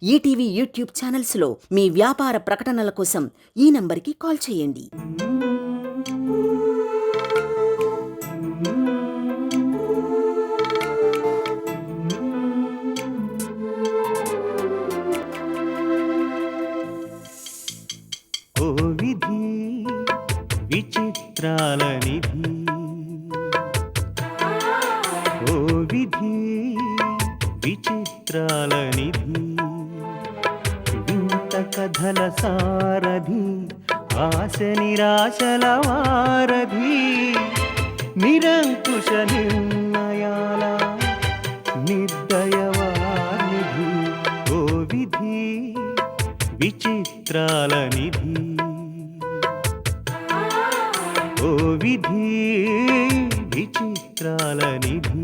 ETV YouTube ఛానల్స్లో మీ వ్యాపార ప్రకటనల కోసం ఈ నంబర్కి కాల్ చేయండి. ఓ విధి విచిత్రాల నిధి, ఓ విధి విచిత్రాల నిధి, వింత కథల సారథి, ఆశ నిరాశల వారధి, నిరంకుశ నిర్ణయాల నిర్దయవానిధి, ఓ విధి విచిత్రాల నిధి, ఓ విధి విచిత్రాల నిధి.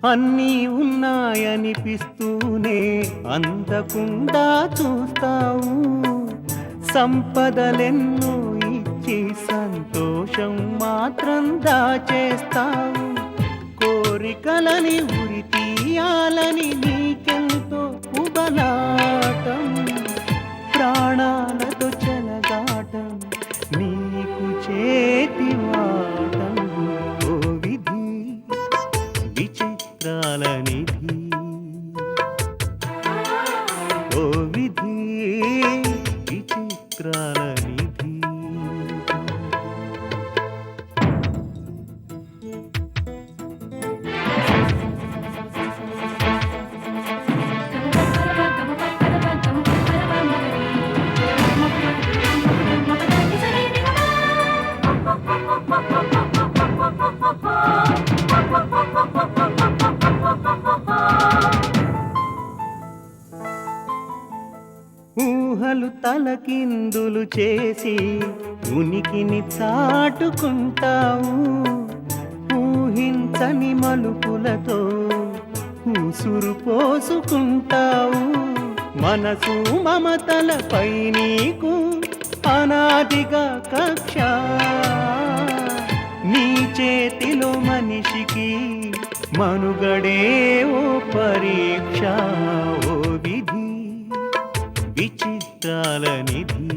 అన్నీ ఉన్నాయనిపిస్తూనే అందకుండా చూస్తావు, సంపదలెన్నో ఇచ్చి సంతోషం మాత్రం దాచేస్తావు, కోరికలని ఉరి తీయాలని నీకెంతో ఉబలాటం, ప్రాణాలతో చెలగాటం నీకు చేతివాటం, ఓ విధి విచిత్రాల నిధి, ఓ విధి విచిత్రాల నిధి. ఊహలు తలకిందులు చేసి ఉనికిని చాటుకుంటావు, ఊహించని మలుపులతో ఉసురు పోసుకుంటావు, మనసు మమతలపై నీకు అనాదిగా కక్ష, నీ చేతిలో మనిషికి మనుగడే ఓ పరీక్ష, ఓ విధి విచిత్రాల నిధి,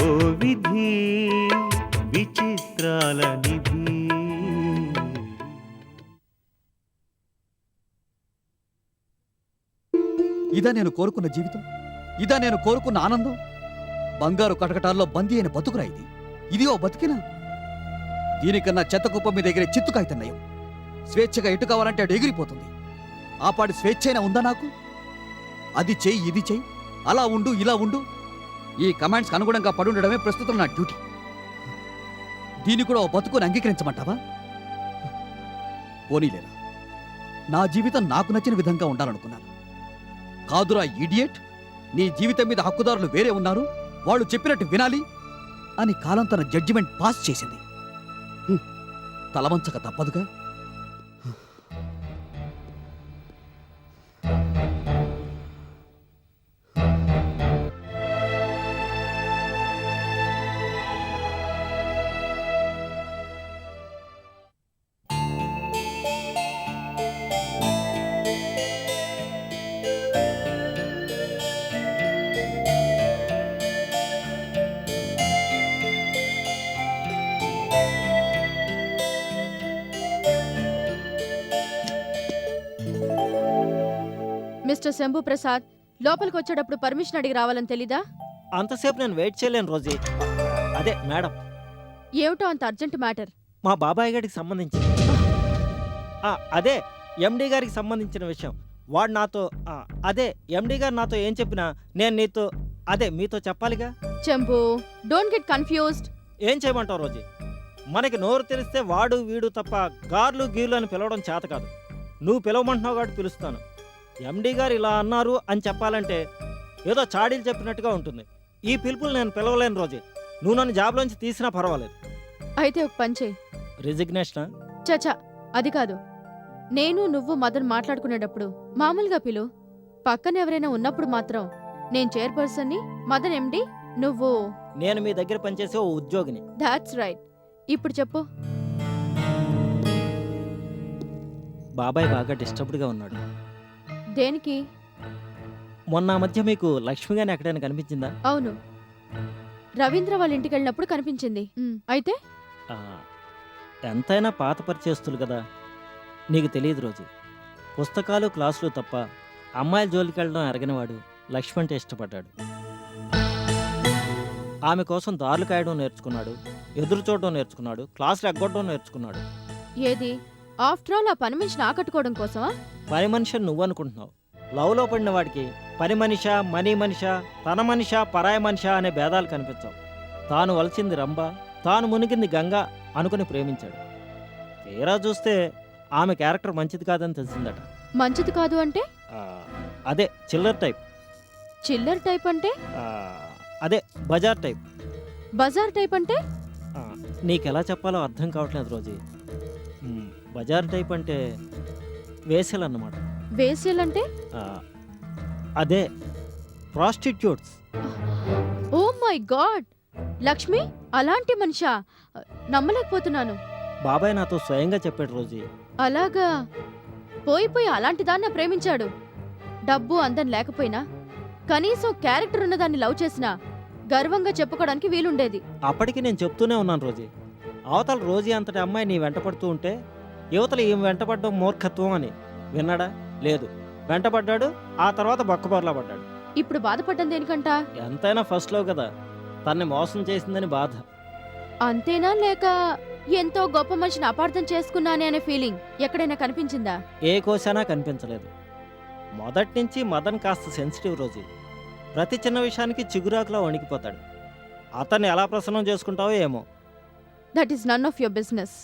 ఓ విధి విచిత్రాల నిధి. ఇదా నేను కోరుకున్న జీవితం? ఇదా నేను కోరుకున్న ఆనందం? బంగారు కటకటాల్లో బందీ అయిన బతుకురా ఇది. ఇది ఓ బతికినా? దీనికన్నా చెత్త కుప్ప మీద ఎగిరే చిత్తుకాయితన్నయం. స్వేచ్ఛగా ఎటు కావాలంటే అటు ఎగిరిపోతుంది. ఆ పాటి స్వేచ్ఛైనా ఉందా నాకు? అది చెయ్యి, ఇది చెయ్యి, అలా ఉండు, ఇలా ఉండు, ఈ కమాండ్స్కి అనుగుణంగా పడుండడమే ప్రస్తుతం నా డ్యూటీ. దీన్ని కూడా ఓ బతుకుని అంగీకరించమంటావా? పోనీలేరా, నా జీవితం నాకు నచ్చిన విధంగా ఉండాలనుకున్నాను. కాదురా ఇడియట్, నీ జీవితం మీద హక్కుదారులు వేరే ఉన్నారు, వాళ్ళు చెప్పినట్టు వినాలి అని కాలం తన జడ్జిమెంట్ పాస్ చేసింది. తలవంచక తప్పదుగా. మిస్టర్ శంభు ప్రసాద్, లోపలికి వచ్చేటప్పుడు పర్మిషన్ అడిగి రావాలని తెలీదా? అంతసేపు నేను వెయిట్ చేయలేను రోజీ. అదే మేడం, ఏమిటో అంత అర్జెంట్ మ్యాటర్? మా బాబాయ్ గారికి సంబంధించి అదే ఎండి గారికి సంబంధించిన విషయం. వాడు నాతో అదే ఎండి గారు నాతో ఏం చెప్పినా నేను నీతో అదే మీతో చెప్పాలిగా. Shambhu, don't get confused. ఏం చేయమంటావు రోజీ? మనకి నోరు తెలిస్తే వాడు వీడు తప్ప గార్లు గీర్లు అని పిలవడం చేత కాదు. నువ్వు పిలవమంటున్నావు కాబట్టి పిలుస్తాను. ఎండి గారు ఇలా అన్నారు అని చెప్పాలంటే ఏదో చాడీలు చెప్పినట్టుగా ఉంటుంది. ఈ పిలుపులు నేను పిలవలేను రోజీ. నువ్వు నన్ను జాబ్లోంచి తీసినా పర్వాలేదు. అయితే ఒక పని చేయి, రిజిగ్నేషనా? చచా అది కాదు. నేను నువ్వు మదన్ మాట్లాడుకునేటప్పుడు మామూలుగా పిలు. పక్కన ఎవరైనా ఉన్నప్పుడు మాత్రం నేను చైర్పర్సన్ని, మదన్ ఎండి, నువ్వు. నేను మీ దగ్గర పనిచేసే ఓ ఉద్యోగిని. That's right. ఇప్పుడు చెప్పు. బాబాయ్ బాగా డిస్టర్బ్డ్గా ఉన్నాడు. దేనికి? మొన్న ఆ మధ్య మీకు లక్ష్మి గాని ఎక్కడైనా కనిపించిందా? అవును, రవీంద్ర వాళ్ళ ఇంటికి వెళ్ళినప్పుడు కనిపించింది. అయితే ఆ, ఎంతైనా పాత పరిచయస్తులు కదా. నీకు తెలియదు రోజు, పుస్తకాలు క్లాసులు తప్ప అమ్మాయిల జోలికి వెళ్ళడం ఎరగనివాడు లక్ష్మి అంటే ఇష్టపడ్డాడు. ఆమె కోసం దారులు కాయడం నేర్చుకున్నాడు, ఎదురు చూడడం నేర్చుకున్నాడు, క్లాసులు ఎగ్గొట్టడం నేర్చుకున్నాడు. ఏది? ఆఫ్టర్ ఆల్ ఆ పని మనిషిని ఆకట్టుకోవడం కోసమా? పని మనిషి అని నువ్వు అనుకుంటున్నావు. లవ్లో పడిన వాడికి పని మనిషా, మనీ మనిషా, తన మనిషా, పరాయి మనిషా అనే భేదాలు కనిపించవు. తాను వలసింది రంభ, తాను మునిగింది గంగ అనుకుని ప్రేమించాడు. తీరా చూస్తే ఆమె క్యారెక్టర్ మంచిది కాదని తెలిసిందట. మంచిది కాదు అంటే? ఆ, అదే చిల్లర్ టైప్. చిల్లర్ టైప్ అంటే? ఆ, అదే బజార్ టైప్. బజార్ టైప్ అంటే? ఆ, నీకెలా చెప్పాలో అర్థం కావట్లేదు రోజీ. బజార్ టైప్ అంటే వేసలన్నమాట. వేశ్యలంటే? అదే prostitutes. Oh my god! Lakshmi అలాంటి మనిషా? నమ్మలేకపోతున్నాను. బాబాయ్ నాతో స్వయంగా చెప్పాడు రోజీ. అలాగా? పోయి అలాంటి దాన్న ప్రేమించాడు. డబ్బు అందం లేకపోయినా కనీసం క్యారెక్టర్ ఉన్నదాన్ని లవ్ చేసినా గర్వంగా చెప్పుకోవడానికి వీలుండేది. అప్పటికి నేను చెప్తూనే ఉన్నాను రోజీ, అవతల రోజీ అంతటి అమ్మాయి నీ వెంటపడుతూ ఉంటే యువతలు ఈమె వెంటపడడం మూర్ఖత్వం అని. విన్నాడా? లేదు. వెంటపడ్డాడు, ఆ తర్వాత బొక్కబొర్లా పడ్డాడు. ఇప్పుడు బాధపడ్డం దేనికంట? ఎంతైనా ఫస్ట్ లవ్ కదా, తన్ని మోసం చేసిందని బాధ. అంతేనా, లేక ఎంతో గొప్ప మనిషిని అపార్థం చేసుకున్నానే అనే ఫీలింగ్ ఎక్కడైనా కనిపించిందా? ఏ కోసైనా కనిపించలేదు. మొదటి నుంచి మదన్ కాస్త సెన్సిటివ్ రోజీ. ప్రతి చిన్న విషయానికి చిగురాకులా వణికిపోతాడు. అతన్ని ఎలా ప్రసన్నం చేసుకుంటావో ఏమో. That is none of your business.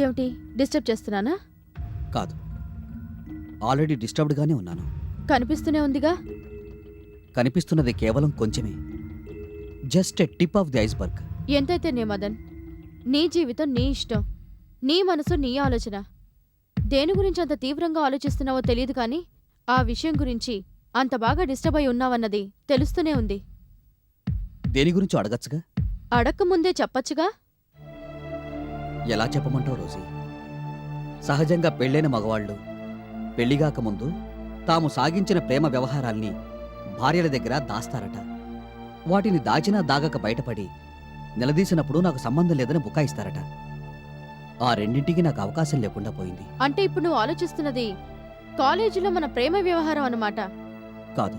ఏమిటి, డిస్టర్బ్ చేస్తున్నానా? కాదు, ఆల్రెడీ డిస్టర్బ్డ్గానే ఉన్నాను. కనిపిస్తూనే ఉందిగా. కనిపిస్తున్నది కేవలం కొంచెమే. Just a tip of the iceberg. ఎంతైతే నే మదన్, నీ జీవితం నీ ఇష్టం, నీ మనసు నీ ఆలోచన. దేని గురించి అంత తీవ్రంగా ఆలోచిస్తున్నావో తెలియదు కానీ ఆ విషయం గురించి అంత బాగా డిస్టర్బ్ అయి ఉన్నావన్నది తెలుస్తూనే ఉంది. దేని గురించో అడగచ్చుగా? అడక్కముందే చెప్పచ్చుగా. ఎలా చెప్పమంటావు రోజీ? సహజంగా పెళ్ళైన మగవాళ్ళు పెళ్లిగాక ముందు తాము సాగించిన ప్రేమ వ్యవహారాల్ని భార్యల దగ్గర దాస్తారట. వాటిని దాచినా దాగక బయటపడి నిలదీసినప్పుడు నాకు సంబంధం లేదని బుకాయిస్తారట. ఆ రెండింటికి నాకు అవకాశం లేకుండా పోయింది. అంటే ఇప్పుడు నువ్వు ఆలోచిస్తున్నది కాలేజీలో మన ప్రేమ వ్యవహారం అన్నమాట. కాదు.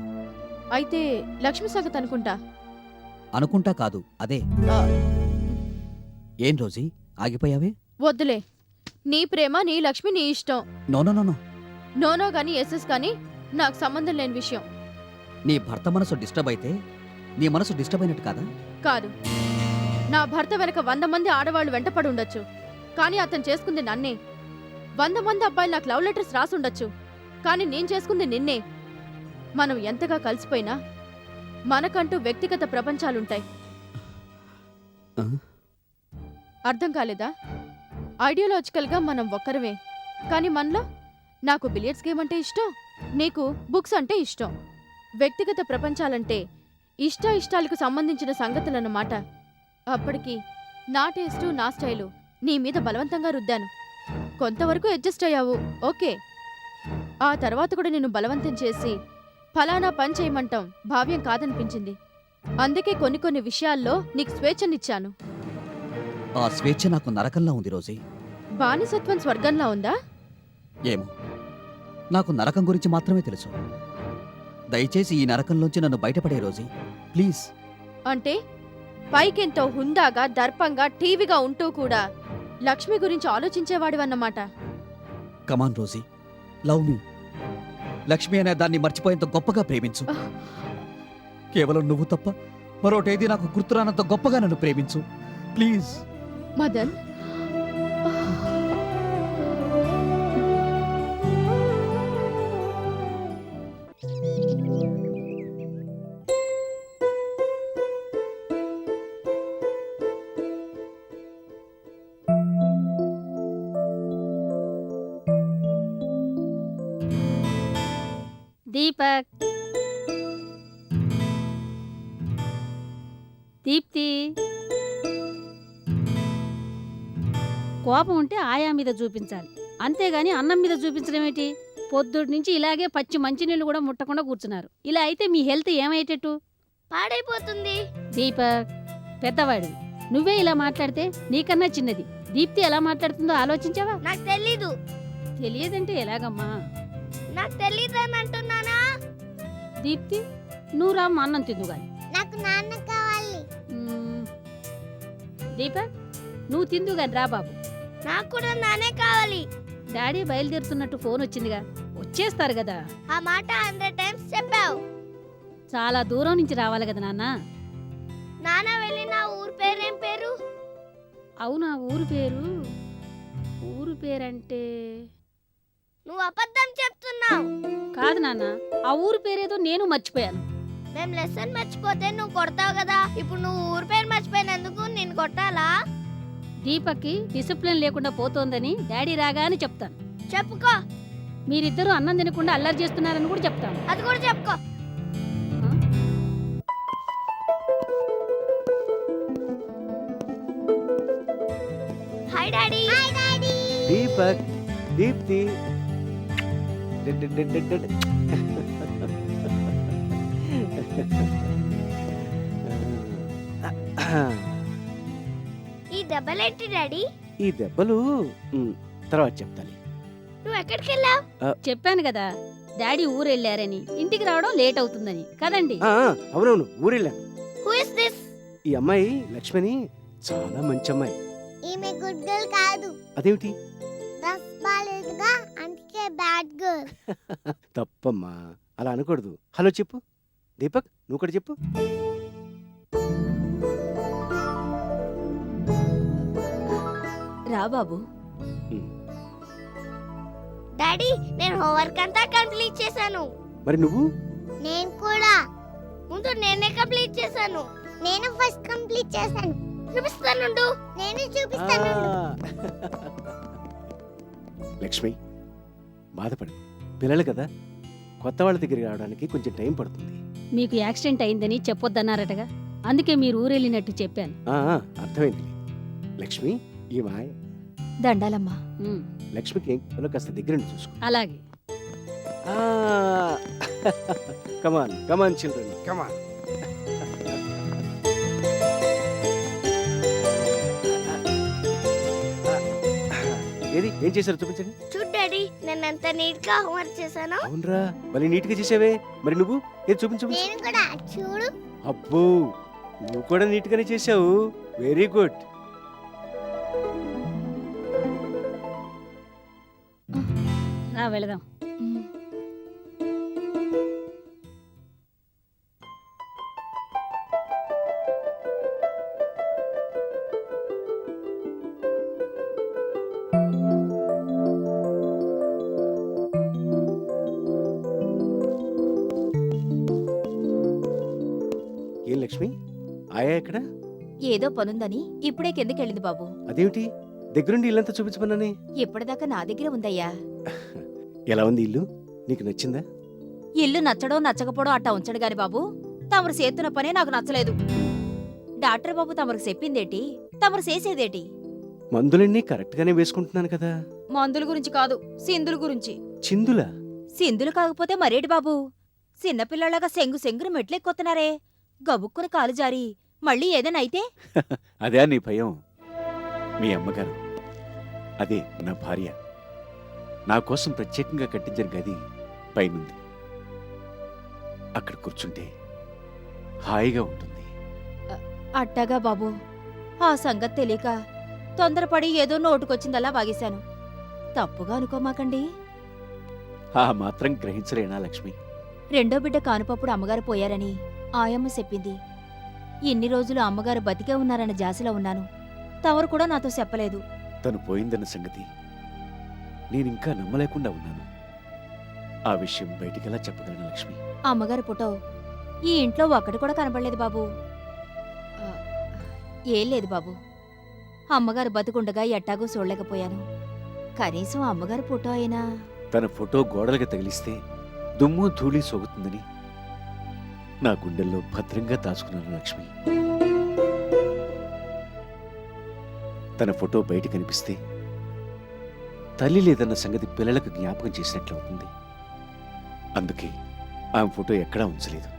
అయితే లక్ష్మి సంగతి అనుకుంటా. అనుకుంటా కాదు, అదే. ఆ, ఏం రోజీ ఆగిపోయావే? వద్దులే. నీ ప్రేమ నీ లక్ష్మి నీ ఇష్టం. No no no no. No no గాని ఎస్ఎస్ కానీ నాకు సంబంధం లేని విషయం. నీ భర్త మనసు డిస్టర్బ్ అయితే నీ మనసు డిస్టర్బ్ అయినట్టు కాదా? కాదు. నా భర్త వెనక 100 మంది ఆడవాళ్ళు వెంటపడి ఉండొచ్చు, కానీ అతను చేసుకుంది నన్నే. 100 మంది అబ్బాయిలు నాకు లవ్ లెటర్స్ రాసుండొచ్చు, కానీ నేను చేసుకుంది నిన్నే. మనం ఎంతగా కలిసిపోయినా మనకంటూ వ్యక్తిగత ప్రపంచాలుంటాయి. అర్థం కాలేదా? ఐడియాలజికల్గా మనం ఒక్కరమే, కానీ మనలో నాకు బిలియర్డ్స్ గేమ్ అంటే ఇష్టం, నీకు బుక్స్ అంటే ఇష్టం. వ్యక్తిగత ప్రపంచాలంటే ఇష్టాలకు సంబంధించిన సంగతులన్నమాట. అప్పటికి నా టేస్టు నా స్టైలు నీ మీద బలవంతంగా రుద్దాను. కొంతవరకు అడ్జస్ట్ అయ్యావు, ఓకే. ఆ తర్వాత కూడా నేను బలవంతం చేసి ఫలానా పని చేయమంటాం భావ్యం కాదనిపించింది. అందుకే కొన్ని విషయాల్లో నీకు స్వేచ్ఛనిచ్చాను. ఆ స్వేచ్ఛ నాకు నరకంలా ఉంది రోజీ. బానిసత్వం స్వర్గంలా ఉందా? ఏమో, నాకు నరకం గురించి మాత్రమే తెలుసు. దయచేసి ఈ నరకంలోంచి నన్ను బయటపడే రోజీ, ప్లీజ్. అంటే పైకెంతో హుందాగా దర్పంగా టీవీగా ఉంటూ కూడా లక్ష్మి గురించి ఆలోచించేవాడివన్నమాట. కమాన్ రోజీ, లవ్ మీ. లక్ష్మి అనే దాన్ని మర్చిపోయేంత గొప్పగా ప్రేమించు. కేవలం నువ్వు తప్ప మరోటేది నాకు గుర్తురానంత గొప్పగా నన్ను ప్రేమించు, ప్లీజ్. మదన్, దీపక్, దీప్తి, కోపం ఉంటే ఆయా మీద చూపించాలి, అంతేగాని అన్నం మీద చూపించడం ఏంటి? పొద్దుటి నుంచి ఇలాగే పచ్చి మంచినీళ్ళు కూడా ముట్టకుండా కూర్చున్నారు. ఇలా అయితే మీ హెల్త్ ఏమయ్యేటట్టు? పాడైపోతుంది. దీపక్, పెద్దవాడివి, నువ్వే ఇలా మాట్లాడితే నీకన్నా చిన్నది దీప్తి ఎలా మాట్లాడుతుందో ఆలోచించావా? నాకు తెలీదు. తెలియదంటే ఎలాగమ్మా? నాకు తెలీదని అంటున్నానా? దీప్తి, నువ్వు రామ్మ అన్నం తిందు గాని. నాకు నాన్న కావాలి. దీపక్, నువ్వు తిందు గాని రా బాబు. నాకు కూడా నాన్నే కావాలి. డాడీ బయలుదేరుతున్నట్టు ఫోన్ వచ్చిందిగా, వచ్చేస్తారు కదా. ఆ మాట 100 టైమ్స్ చెప్పావు. చాలా దూరం నుంచి రావాలి కదా నాన్న. నాన్న వెళ్ళిన ఊరు పేరేం పేరు? అవునా, ఊరు పేరంటే నువ్వు అబద్ధం చెప్తున్నావు. కాదు నాన్న, ఆ ఊరు పేరేదో నేను మర్చిపోయాను. మేము లెసన్ మర్చిపోతే నువ్వు కొడతావు కదా. ఇప్పుడు నువ్వు ఊరు పేరు మర్చిపోయినందుకు నేను కొట్టాలా? దీపక్కి డిసిప్లిన్ లేకుండా పోతోందని డాడీ రాగానే చెప్తాను. చెప్పుకో. మీరిద్దరూ అన్నం తినకుండా అల్లరి చేస్తున్నారని కూడా చెప్తాను. అది కూడా చెప్పుకో. Hi daddy. Hi daddy. Deepak, Deepti. Dead dead dead dead dead. ఈ దెబ్బలేంటి డాడీ? ఈ దెబ్బలు తర్వాత చెప్తాను. నువ్వు ఎక్కడికి వెళ్ళావు? చెప్పాను కదా, డాడీ ఊరు వెళ్ళారని, ఇంటికి రావడం లేట్ అవుతుందని కదండి. అవునవును, ఊరెళ్ళాను. Who is this? ఈ అమ్మాయి లక్ష్మిని చాలా మంచి అమ్మాయి. ఈమె గుడ్ గర్ల్ కాదు. అదేమిటి? డ్రెస్ బాలేదుగా, అందుకే బ్యాడ్ గర్ల్. తప్పమ్మా, అలా అనకూడదు. హలో చెప్పు. దీపక్, నువ్వు కూడా చెప్పు. రా బాబు. డాడీ, నేను హోంవర్క్ అంతా కంప్లీట్ చేశాను. మరి నువ్వు? నేను కూడా. ముందు నేనే కంప్లీట్ చేశాను. నేను ఫస్ట్ కంప్లీట్ చేశాను. చూపిస్తానుండు. నేను చూపిస్తాను. లక్ష్మి, బాధపడి పిల్లలు కదా, కొత్త వాళ్ళ దగ్గరికి రావడానికి కొంచెం టైం పడుతుంది. మీకు యాక్సిడెంట్ అయిందని చెప్పొద్దన్నారటగా, అందుకే మీరు ఊరెళ్ళినట్టు చెప్పాను. అర్థమైంది. లక్ష్మి, ఈ మాయ. దండాలమ్మా. లక్ష్మికి ఏం కావాలో కాస్త దగ్గర నుండి చూసుకో. అలాగే. కమాన్ కమాన్ చిల్డ్రన్, కమాన్. ఏది ఏం చేశారు చూపించండి. చూడు డాడీ, నేను ఎంత నీట్ గా హోంవర్క్ చేశాను. అవునరా, మళ్ళీ నీట్ గా చేసావే. మరి నువ్వు ఏది చూపించు. నేను కూడా. చూడు. అబ్బో, నువ్వు కూడా నీట్ గానే చేసావు. Very good. రా వెళదాం. ఏం లక్ష్మి, ఆయా ఎక్కడ? ఏదో పనుందని ఇప్పుడే కిందకెళ్ళింది బాబు. అదేమిటి దగ్గరుండి ఇల్లంతా చూపించమన్నానే? ఇప్పటిదాకా నా దగ్గర ఉందయ్యా. ఎలా ఉంది ఇల్లు? నీకు నచ్చిందా? ఇల్లు నచ్చడో నచ్చకపోవడో అట్టా ఉంచడు గాని బాబు, తమరు చేస్తున్న పనే నాకు నచ్చలేదు. డాక్టర్ బాబు తమరికి చెప్పిందేటి, తమరు చేసేదేటి? మందులన్నీ కరెక్ట్ గానే వేసుకుంటున్నాను కదా. మందుల గురించి కాదు, సింధుల గురించి. చిందులా? సింధులు కాకపోతే మరేటి బాబు? చిన్నపిల్లలాగా సెంగును మెట్లెక్కొస్తున్నారే, గబుక్కుని కాలు జారి మళ్ళీ ఏదైనా అయితే? అదే నీ భయం? మీ అమ్మగారు, అదే నా భార్య, నా కోసం ప్రత్యేకంగా కట్టించిన గది పైనుంది. అక్కడ కూర్చుంటే హాయిగా ఉంటుంది. అట్టాగా బాబు, ఆ సంగతి తెలియక తొందరపడి ఏదో నోటుకొచ్చిందలా వాగేశాను. తప్పుగా అనుకోమాకండి. ఆ మాత్రం గ్రహించలేనా లక్ష్మి? రెండో బిడ్డ కానుపప్పుడు అమ్మగారు పోయారని ఆయమ్మ చెప్పింది. ఇన్ని రోజులు అమ్మగారు బతికే ఉన్నారన్న జాసిలో ఉన్నాను. తవరు కూడా నాతో చెప్పలేదు. తను పోయిందన్న సంగతి నేనింకా నమ్మలేకుండా ఉన్నాను. ఆ విషయం బయటికెలా చెప్పగలను లక్ష్మి? అమ్మగారి ఫోటో ఈ ఇంట్లో ఒక్కటి కూడా కనబడలేదు బాబు. ఆ, ఏం లేదు బాబు, అమ్మగారు బతుకుండగా ఎట్టాగో చూడలేకపోయాను. కనీసం అమ్మగారి ఫోటో అయినా. తన ఫోటో గోడలకు తగిలిస్తే దుమ్ము ధూళి సోగుతుందని నా గుండెల్లో భద్రంగా దాచుకున్నాను లక్ష్మి. తన ఫోటో బయట కనిపిస్తే తల్లి లేదన్న సంగతి పిల్లలకు జ్ఞాపకం చేసినట్లవుతుంది. అందుకే ఆమె ఫోటో ఎక్కడా ఉంచలేదు.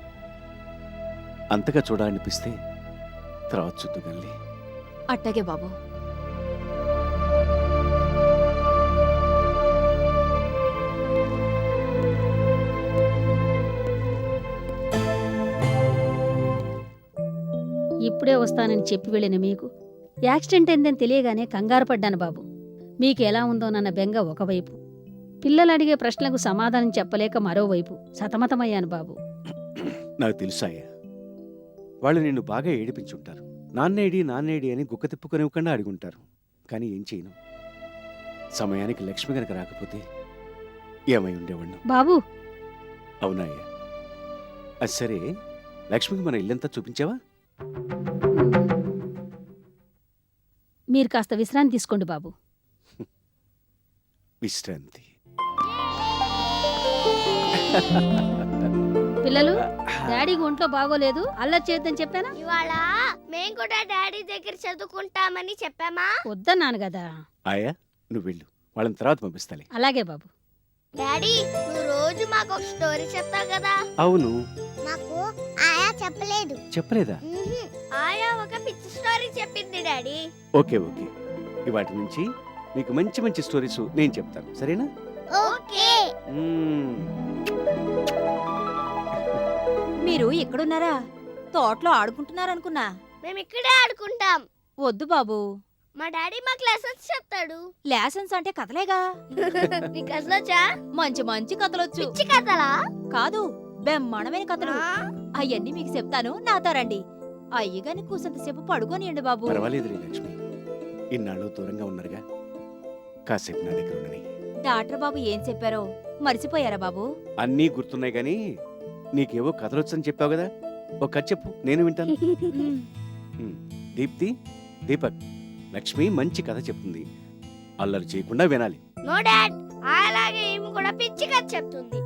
అంతగా చూడాలనిపిస్తే తర్వాత చూద్దుగానిలే. అట్టాగే బాబు. ఇప్పుడే వస్తానని చెప్పి వెళ్ళిన మీకు యాక్సిడెంట్ అయిందని తెలియగానే కంగారు పడ్డాను బాబు. మీకు ఎలా ఉందోనన్న బెంగ ఒకవైపు, పిల్లలు అడిగే ప్రశ్నలకు సమాధానం చెప్పలేక మరోవైపు సతమతమయ్యాను బాబు. నాకు తెలుసాయ్యా, వాళ్ళు నిన్ను బాగా ఏడిపించుంటారు. నాన్నేడి అని గుక్క తిప్పుకొనివ్వకుండా అడుగుంటారు. కానీ ఏం చేయను, సమయానికి లక్ష్మి గనక రాకపోతే ఏమై ఉండేవాణ్ణు. బాబు, అవునాయ్యా? అది సరే, లక్ష్మికి మన ఇల్లంతా చూపించావా? మీరు కాస్త విశ్రాంతి తీసుకోండి బాబు. విశ్రాంతి? పిల్లలు, డాడీకి ఒంట్లో బాగోలేదు, అల్లరి చేద్దని చెప్పానా? ఇవాళ మేం కూడా డాడీ దగ్గర చదువుకుంటామని చెప్పామా? వద్దన్నాను కదా. ఆయా, నువ్వు వెళ్ళు, వాళ్ళని తర్వాత పంపిస్తాలే. అలాగే బాబు. డాడీ, నువ్వు రోజు మాకు ఒక స్టోరీ చెప్తావు కదా. అవును. మాకు ఆయా చెప్పలేదు. చెప్పలేదా? ఆయా ఒక పిచ్చి స్టోరీ చెప్పింది డాడీ. ఓకే ఓకే, ఇవాటి నుంచి మీకు మంచి మంచి స్టోరీస్ నేను చెప్తాను, సరేనా? ఓకే. మీరు ఇక్కడున్నారా? తోటలో ఆడుకుంటున్నారనుకున్నా. మేము ఇక్కడే ఆడుకుంటాం. వద్దు బాబు, మా డాడీ మాకు లెసన్స్ చెప్తాడు. లెసన్స్ అంటే కథలేగా. నీకు అసలొచ్చా? మంచి మంచి కథలొచ్చు. పిచ్చి కథలా? కాదు, బెమ్మణమైన కథలు. అవన్నీ మీకు చెప్తాను, నాతో రండి. అయ్యగాని కూసంతసేపు పడుకోనియండి బాబు. పర్వాలేదులే లక్ష్మి, ఇన్నాళ్ళు దూరంగా ఉన్నారుగా, కాసేపు నా దగ్గర ఉండని. డాక్టర్ బాబు ఏం చెప్పారో మర్చిపోయారా బాబు? అన్నీ గుర్తున్నాయి గానీ నీకేవో కథలొచ్చని చెప్పావు కదా, ఒక కథ చెప్పు, నేను వింటాను. దీప్తి, దీపక్, లక్ష్మి మంచి కథ చెప్తుంది, అల్లరి చేయకుండా వినాలి. నో డాడ్, అలాగే ఏమి కూడా పిచ్చి కథ చెప్తుంది.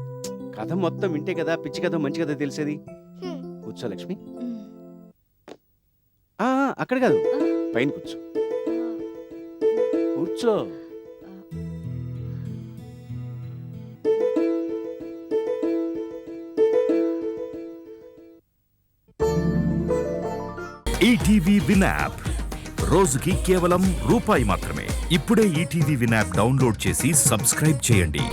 కథ మొత్తం వింటే కదా పిచ్చి కథ మంచి కథ తెలిసేది. కూర్చో లక్ష్మి. అక్కడ కాదు, పైన కూర్చో. కూర్చో. ఈటీవీ విన్ యాప్ రోజుకి కేవలం రూపాయి మాత్రమే. ఇప్పుడే ఈటీవీ విన్ యాప్ డౌన్లోడ్ చేసి సబ్స్క్రైబ్ చేయండి.